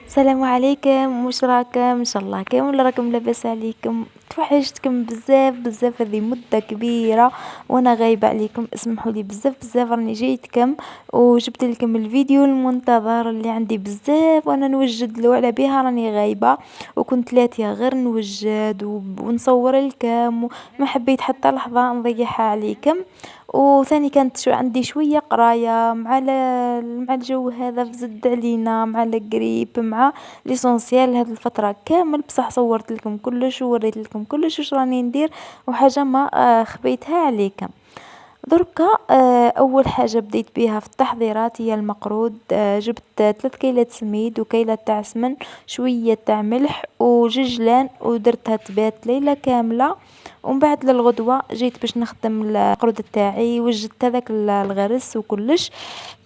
السلام عليكم، واش راكم؟ ان شاء الله كامل راكم لاباس عليكم. توحشتكم بزاف بزاف، هذه مدة كبيرة وانا غايبة عليكم. اسمحوا لي بزاف بزاف، راني جيتكم وجبت لكم الفيديو المنتظر اللي عندي بزاف وانا نوجد له على بها راني غايبة. وكنت لاتيه غير نوجد ونصور لكم، وما حبيت حتى لحظة نضيعها عليكم. وثاني كانت عندي شوية قراية مع مع الجو هذا فزد علينا مع القريب مع ليسونسيال هذه الفترة كامل. بصح صورت لكم كلش ووريت لكم كلش واش راني ندير، وحاجة ما خبيتها عليكم. دركا اول حاجه بديت بها في التحضيرات هي المقرود. جبت 3 كيلات سميد وكيلة تاع سمن، شويه تاع ملح وججلان، ودرتها تبات ليله كامله. ومن بعد للغدوه جيت باش نخدم المقرود تاعي، وجدت هذاك الغرس وكلش.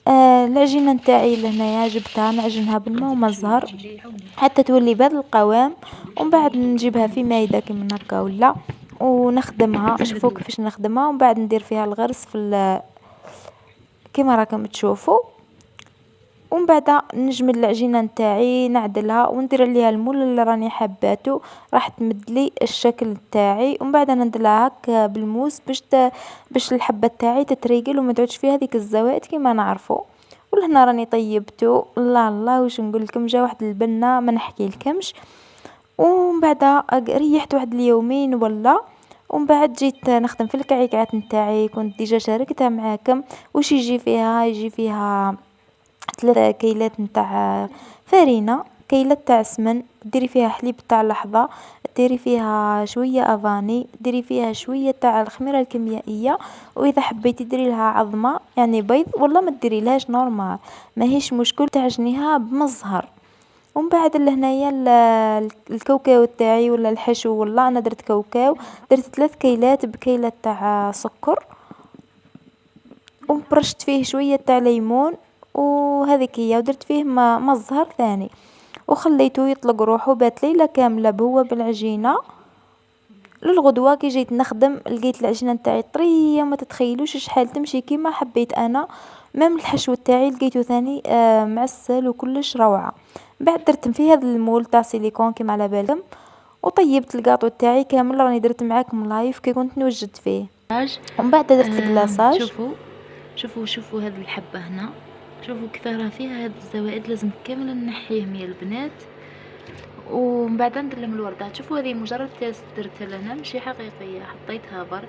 العجينه نتاعي لهنايا جبتها نعجنها بالماء وما زهر حتى تولي بهذا القوام. ومن بعد نجيبها في مايده كيما هكا ولا، ونخدمها. شوفوا كيفاش نخدمها، ومن بعد ندير فيها الغرس في كيما راكم تشوفوا. ومن بعد نجمد العجينه نتاعي نعدلها وندير عليها المول اللي راني حباته، راح تمد لي الشكل تاعي. ومن بعد ندلها هكا بالموس باش الحبه تاعي تتريقل وما تعودش فيها هذيك الزوائد كيما نعرفوا. ولهنا راني طيبته. الله الله واش نقول لكم، جا واحد البنه ما نحكي لكمش. ومن بعد ريحت واحد اليومين ولا. ومن بعد جيت نخدم في الكعكات نتاعي، كنت ديجا شاركتها معاكم. وش يجي فيها؟ يجي فيها 3 كيلات نتاع فرينة، كيلة تاع سمن، ديري فيها حليب تاع لحظة، ديري فيها شوية افاني، ديري فيها شوية تاع الخميرة الكيميائية. واذا حبيتي ديري لها عظمة يعني بيض، ولا ما ديري لهاش نورمال، ماهيش مشكل، تعجنيها بمزهر. ومن بعد لهنايا الكاوكاو تاعي ولا الحشو، ولا انا درت كاوكاو. درت 3 كيلات بكيلة تاع سكر، وبرشت فيه شوية تاع ليمون. وهذيك هي، ودرت فيه ما الزهر ثاني. وخليته يطلق روحه، بات ليلة كاملة بهو بالعجينة. للغدوة كي جيت نخدم لقيت العجينة نتاعي طرية، ما تتخيلوش شحال تمشي كيما حبيت انا. مام الحشو تاعي لقيته ثاني معسل وكلش روعة. بعد درت فيه هذا المول تاع سيليكون كيما على بالكم. وطيبت الكاطو تاعي كامل، راني درت معاكم لايف كي كنت نوجد فيه. ومن بعد درت الكلاصاج. شوفوا شوفوا هذه الحبة هنا، شوفوا كيف راه فيها هاد الزوائد، لازم كامل نحيهم يا البنات. ومن بعد ندير لهم الوردات. شوفوا هذه مجرد تيست درتها لنا، ماشي حقيقية، حطيتها برك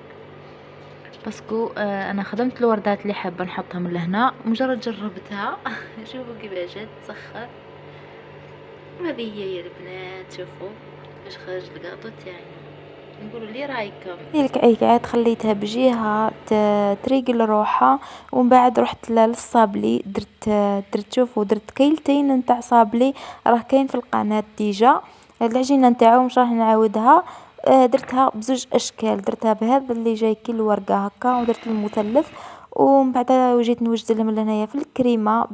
باسكو انا خدمت الوردات اللي حابه نحطها من لهنا، مجرد جربتها. شوفوا كيفاش جات تسخر. وهذه هي يا البنات، شوفوا كيفاش خرج الكاطو تاعي. نقولوا لي رايكم. هي الكعكات خليتها بجهة تريقل روحها. ومن بعد رحت للصابلي، درت شوفوا درت كيلتين نتاع صابلي، راه كاين في القناة ديجا. العجينة نتاعو مش راح نعاودها. درتها بزوج اشكال، درتها بهذا اللي جاي كي الورقة هكا، ودرت المثلث. ومن بعد وجيت نوجد لهم لهنايا في الكريمة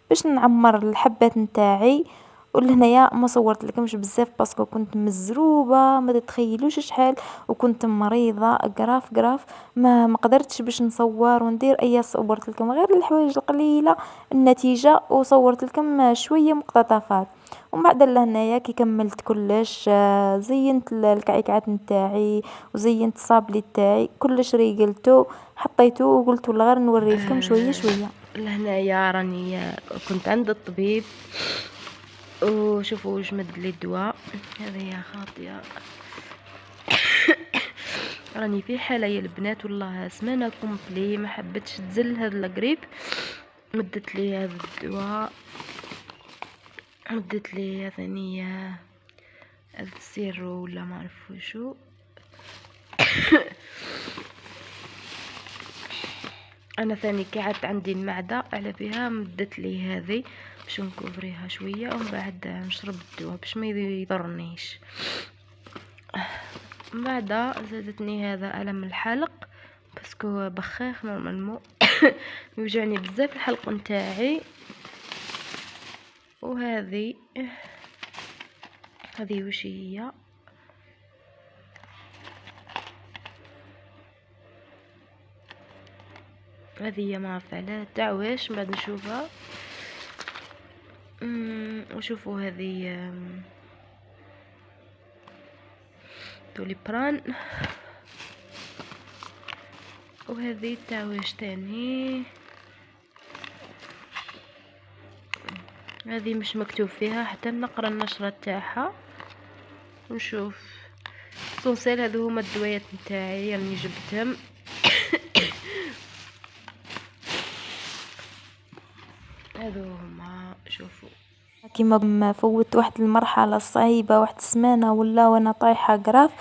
باش نعمر الحبات نتاعي. ولهنايا ما صورت لكمش بزاف باسكو كنت مزروبه ما تتخيلوش شحال. وكنت مريضه قراف قراف، ما قدرتش باش نصور وندير اي. صورت لكم غير الحوايج القليله النتيجه، وصورت لكم شويه مقتطفات. ومن بعد لهنايا كي كملت كلش زينت الكعكات نتاعي، وزينت الصابلي تاعي كلش ريقلته حطيته، وقلت والله غير نوري لكم شويه شويه. لهنايا راني كنت عند الطبيب، وشوفوا جمد لي الدواء. هذه يا خاطيه. راني في حاله يا البنات، والله سمانه كومبلي ما حبتش تزل هذا القريب. مدت لي هذا الدواء، مدت لي ثانية هذا السيرو ولا ما عرفوا شو. انا ثاني قعدت عندي المعده على بها، مدت لي هذه باش نكوفريها شويه، ومن بعد نشرب الدواء باش ما يضرنيش. من بعد زادتني هذا الم الحلق باسكو بخاخ نورمالمون. يوجعني بزاف الحلق نتاعي. وهذه وش هي؟ هذه ما عرف على تاع واش، من بعد نشوفها. وشوفوا هذه توليبران، وهذه تاويش تاني. هذه مش مكتوب فيها حتى نقرا النشرة تاعها ونشوف. سونسيل هذو هما الدويات نتاعي راني جبتهم. هذو هما شوفوا. كيما فوت واحد المرحلة صعيبة، واحد السمانة ولا وانا طايحة قراف.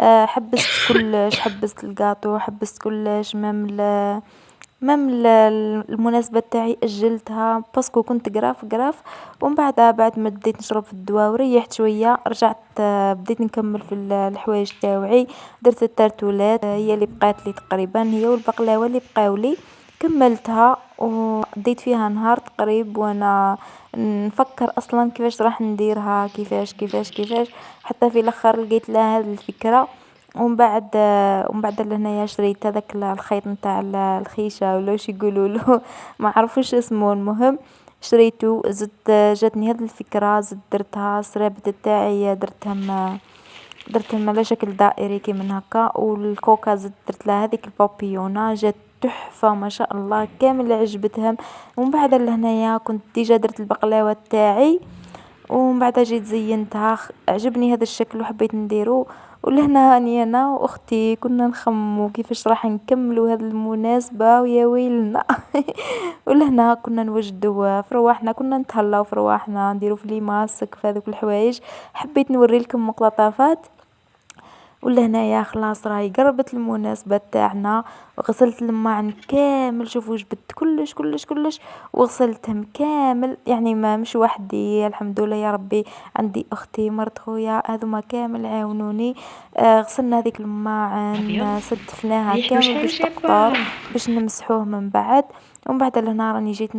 حبست كلش، حبست القاطو، حبست كلش، مام المناسبة تاعي اجلتها باسكو كنت قراف. ومن بعدها بعد ما بديت نشرب في الدواء وريحت شوية رجعت. بديت نكمل في الحوايج تاوعي. درت الترتولات، هي اللي بقات لي تقريبا، هي والبقلاوة اللي بقاو لي كملتها وقضيت فيها نهار تقريب وانا نفكر اصلا كيفاش راح نديرها، كيفاش حتى في الاخر لقيت لها هذه الفكرة. ومن بعد لهنايا شريت هذاك الخيط نتاع الخيشة ولا واش يقولوا له. ما عرفوش اسمه، المهم شريته. زدت جاتني هذه الفكرة، زدت درتها السرابت تاعي درتهم على شكل دائري كي من هكا. والكوكا زدت درت لها هذيك البابيونة، جات تحفة ما شاء الله، كامل عجبتهم. ومن بعد لهنايا كنت ديجا درت البقلاوة تاعي، ومن بعد جيت زينتها. عجبني هذا الشكل وحبيت نديرو. ولهنا هاني انا واختي كنا نخمو كيفاش راح نكملوا هذه المناسبة، ويا ويلنا. ولهنا كنا نوجدوا في رواحنا، كنا نتهلاو في رواحنا، نديرو في لي ماسك في هذوك الحوايج. حبيت نوري لكم مقتطفات. ولهنايا خلاص راهي قربت المناسبة تاعنا، وغسلت الماعن كامل. شوفوا جبت كلش وغسلتهم كامل، يعني ما مش وحدي، الحمد لله يا ربي. عندي اختي مرت خويا هذوما كامل عاونوني. غسلنا هذيك الماعن، ابيض ستفناها ريحته كامل شحال باش شابه. تقطر، باش نمسحوه من بعد. ومن بعد لهنا راني جيت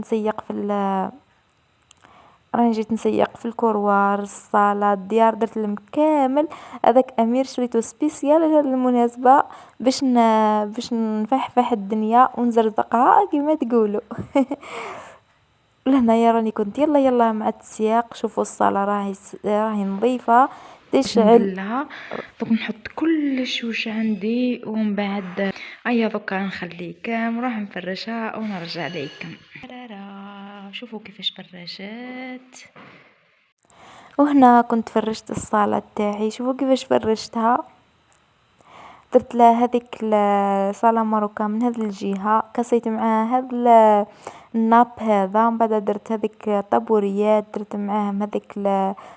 نسيق في الكروار، الصالة، الديار، درت لهم كامل. هذاك امير شريته سبيسيال لهذه المناسبة، باش نفحفح الدنيا ونزرزقها كما تقولوا. لهنايا راني كنت يلا يلا مع التسياق. شوفوا الصالة راهي نظيفة تشعل. نبلها دوك نحط كلش واش عندي ومن بعد دوكا نخليك نروح نفرشها ونرجع ليكم. شوفوا كيفاش فرشت. وهنا كنت فرشت الصالة تاعي، شوفوا كيفاش فرشتها. درت لها هذيك الصالة ماروكا من هذه الجهة، كسيت معاها هذا الناب هذا. من بعد درت هذيك الطابوريات، درت معاهم هذيك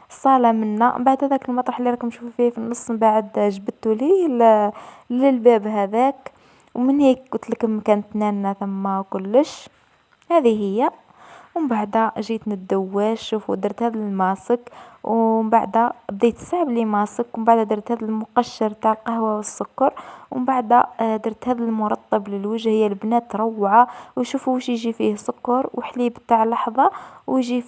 الصالة منا. من بعد هذاك المطرح اللي راكم تشوفوا فيه في النص، من بعد جبدته ليه للباب هذاك. ومن هيك قلت لكم كانت نانا ثم كلش. هذه هي. ومن بعد جيت ندواش. شوفوا درت هذا الماسك، ومن بعد بديت صعب لي ماسك. ومن بعد درت هذا المقشر تاع القهوة والسكر. ومن بعد درت هذا المرطب للوجه، هي البنات روعة. وشوفوا واش يجي فيه سكر وحليب تاع لحظة، ويجي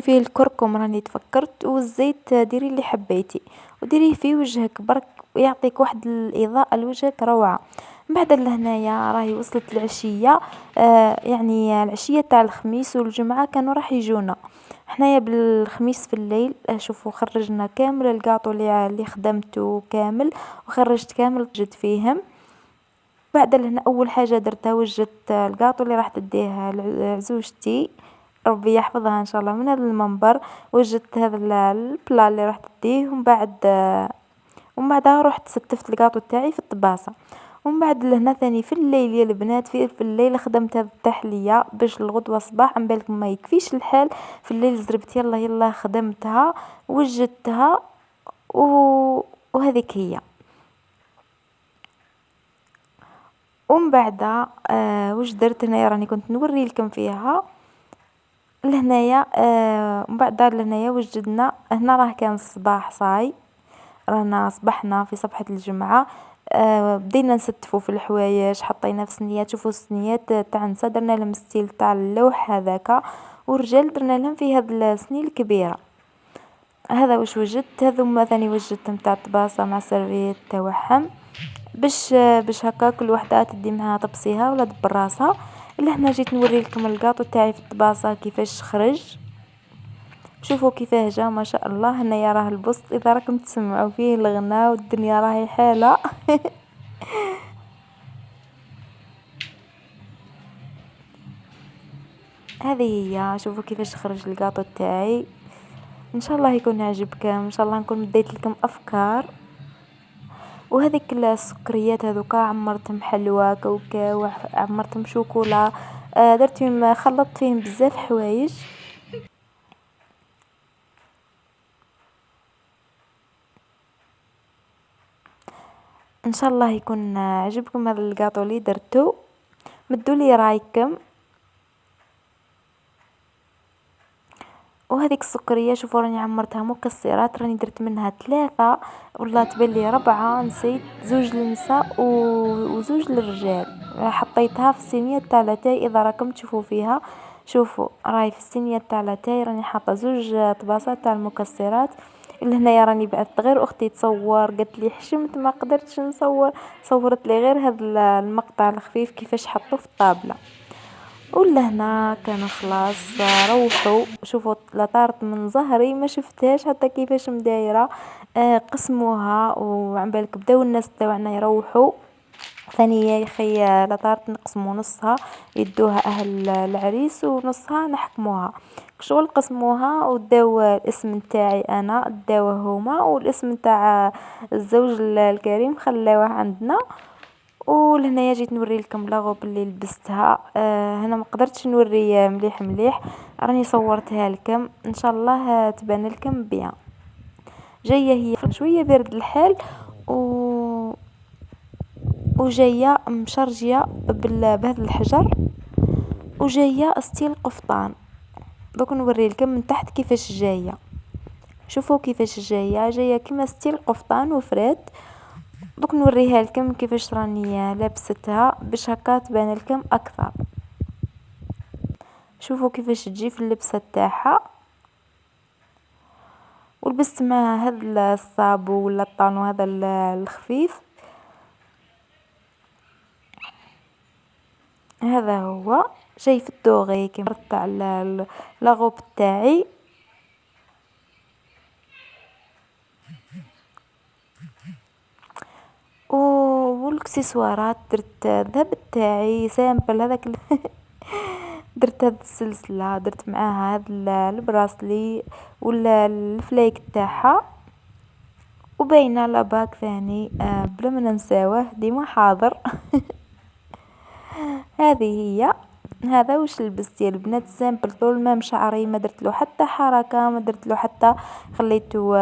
فيه الكركم راني تفكرت، والزيت ديري اللي حبيتي وديريه في وجهك برك، ويعطيك واحد الاضاءة لوجهك روعة. من بعد لهنايا راهي وصلت العشية. يعني العشية تاع الخميس والجمعة كانوا راح يجونا حنايا بالخميس في الليل. شوفوا خرجنا كامل القاطو اللي خدمته كامل، وخرجت كامل جد فيهم. بعد لهنا اول حاجة درتها وجدت القاطو اللي راح تديه لعزوجتي، ربي يحفظها ان شاء الله، من هذا المنبر. وجدت هذا البلا اللي راح تديه. ومن بعدها رحت ستفت القاطو تاعي في الطباسة. ومن بعد لهنا ثاني في الليل يا البنات، في الليل خدمت هذه التحلية باش الغدوة صباح عن بالك ما يكفيش الحال. في الليل زربت يلا يلا خدمتها وجدتها. و... وهذيك هي. ومن بعد واش درت هنايا راني كنت نوري لكم فيها لهنايا. من بعد لهنايا وجدنا هنا راه كان الصباح صاي، رانا صبحنا في صبحة الجمعة. بدينا نستفوا في الحوايج، حطينا في صينيات. شوفوا الصينيات تاع النساء درنا لهم ستيل تاع اللوح هذاك، والرجال درنا لهم في هذا الصيني الكبيرة. هذا واش وجدت. هذوما ثاني وجدتهم تاع الطباسة مع سيرفيت تاعهم، باش هكا كل وحده تدي معاها طبسيها ولا دبر راسها. لهنا جيت نوري لكم الكاطو تاعي في الطباسة كيفاش خرج. شوفوا كيفاه جا ما شاء الله. هنايا راه البسط اذا راكم تسمعوا فيه الغناء والدنيا راهي حالة. هذه هي، شوفوا كيفاش خرج الكاطو تاعي. ان شاء الله يكون عجبكم، ان شاء الله نكون مديت لكم افكار. وهذيك السكريات هذوكا عمرتهم حلوى كاوكاو، عمرتهم شوكولا، درت فيهم خلطت فيهم بزاف حوايج. ان شاء الله يكون عجبكم هذا الكاطو اللي درتو. مدولي رايكم. وهذيك السكرية شوفوا راني عمرتها مكسرات، راني درت منها 3 والله تبلي 4 نسيت، 2 للنساء وزوج للرجال. حطيتها في الصينية تاع لاتاي اذا راكم تشوفوا فيها. شوفوا راهي في الصينية تاع لاتاي راني حاطة 2 طباسات تاع المكسرات. لهنايا راني بعثت غير اختي تصور، قالت لي حشمت ما قدرتش نصور، صورت لي غير هذا المقطع الخفيف كيفاش حطوه في الطابلة. ولهنا كانوا خلاص روحوا. شوفوا لطارت من ظهري ما شفتهاش حتى كيفاش مدايره. قسموها وعن بالك بداو الناس تاعنا يروحوا. ثانية يا خي لطارت نقسموا نصها يدوها اهل العريس ونصها نحكموها شغل. قسموها وداو الاسم نتاعي انا داوه هما، والاسم نتاع الزوج الكريم خلاوه عندنا. ولهنايا جيت نوري لكم لاغوب اللي لبستها. هنا ما قدرتش نوري مليح مليح، راني صورتها لكم ان شاء الله تبان لكم بيان. جايه هي شويه برد الحال وجايه مشرجيه بهذا الحجر، وجايه ستيل قفطان. دوك نوري لكم من تحت كيفاش جايه. شوفوا كيفاش جايه كيما ستيل قفطان وفرات. دوك نوريها لكم كيفاش راني لابستها باش هكا تبان لكم اكثر. شوفوا كيفاش تجي في اللبسه تاعها. ولبست مع هذا الصابو ولا الطانو هذا الخفيف. هذا هو جاي في الدوغي كيما تاع لاغوب تاعي. والاكسسوارات درت ذهب تاعي سامبل هذاك. درت هاد السلسله، درت معاها هاد البراسلي ولا الفلايك تاعها، وباينه لاباك ثاني بلا ما ننساوه ديما حاضر. هذه هي. هذا واش لبست يا البنات سامبل طول ما شعري ما درت له حتى حركه، ما درت له حتى خليته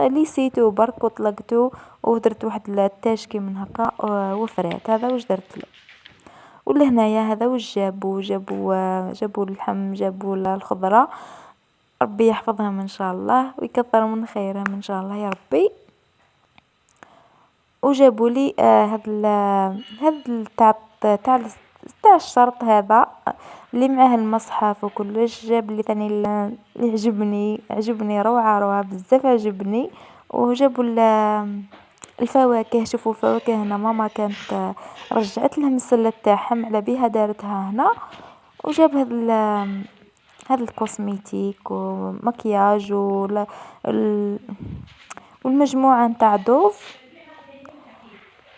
ليسيتو برك وطلقته ودرت واحد التاشكي من هكا وفرات. هذا واش درت له. ولهنايا هذا واش جابوا اللحم، جابوا الخضره. ربي يحفظهم ان شاء الله ويكثر من خيرهم ان شاء الله يا ربي. وجابوا لي هاد تاع الشرط هذا اللي معاه المصحف وكلش. جاب لي ثاني اللي عجبني روعه بزاف عجبني. وجابوا الفواكه. شوفوا الفواكه هنا ماما كانت رجعت لهم السله تاعهم على بها دارتها هنا. وجاب هذا الكوسميتيك ومكياج والمجموعه نتاع دوف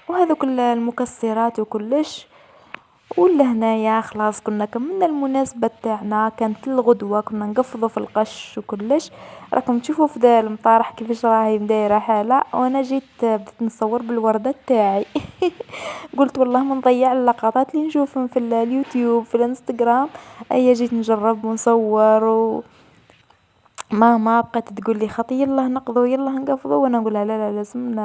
وهذوك المكسرات وكلش. ولهنايا خلاص كنا كملنا المناسبة تاعنا. كانت الغدوة كنا نقفضوا في القش وكلش. راكم تشوفوا في دار المطارح كيفاش راهي مدايره حالة. وانا جيت بديت نصور بالوردة تاعي. قلت والله ما نضيع اللقطات اللي نشوفهم في اليوتيوب في الانستغرام. اي جيت نجرب ونصور ماما بقات تقول لي خطي يلا نقضوا يلا نقفضوا، وانا نقول لا لا لازم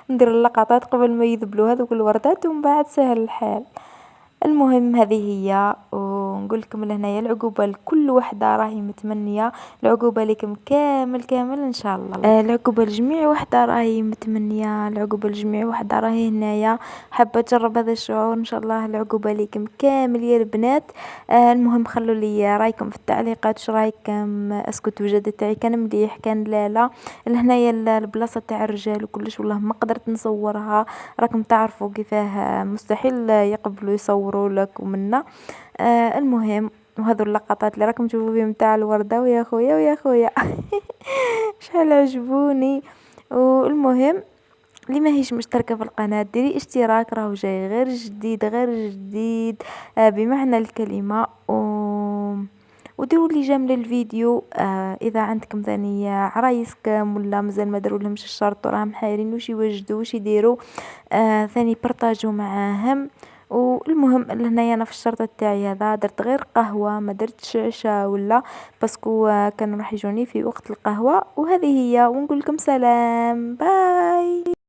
ندير اللقطات قبل ما يذبلوا هذوك الوردات ومن بعد سهل الحال. المهم هذه هي ونقول لكم لهنايا العقوبة لكل وحدة راهي متمنية، العقوبة لكم كامل كامل ان شاء الله. العقوبة لجميع وحدة راهي متمنية، العقوبة لجميع وحدة راهي هنايا حابة تجرب هذا الشعور، ان شاء الله العقوبة لكم كامل يا البنات. المهم خلوا لي رايكم في التعليقات، واش رايكم؟ اسكو التوجد تاعي كان مليح كان لا. لهنايا البلاصة تاع الرجال وكلش والله ما قدرت نصورها، راكم تعرفوا كيفاه مستحيل يقبلوا يصوروا لك ومنا. المهم وهذو اللقطات اللي راكم تشوفوا فيهم تاع الوردة ويا خويا ويا خويا شحال عجبوني. والمهم اللي ماهيش مشتركة في القناة ديري اشتراك، راهو جاي غير جديد غير جديد بمعنى الكلمة. وديروا لي جيم للفيديو. اذا عندكم ثاني عرايسكم ولا مازال ما داروا لهمش الشرط وراهم حايرين واش يوجدوا واش يديروا، ثاني بارطاجوا معاهم. والمهم لهنايا انا في الشرط تاعي هذا درت غير قهوة، ما درتش عشاء ولا، باسكو كانوا راح يجوني في وقت القهوة. وهذه هي، ونقول لكم سلام باي.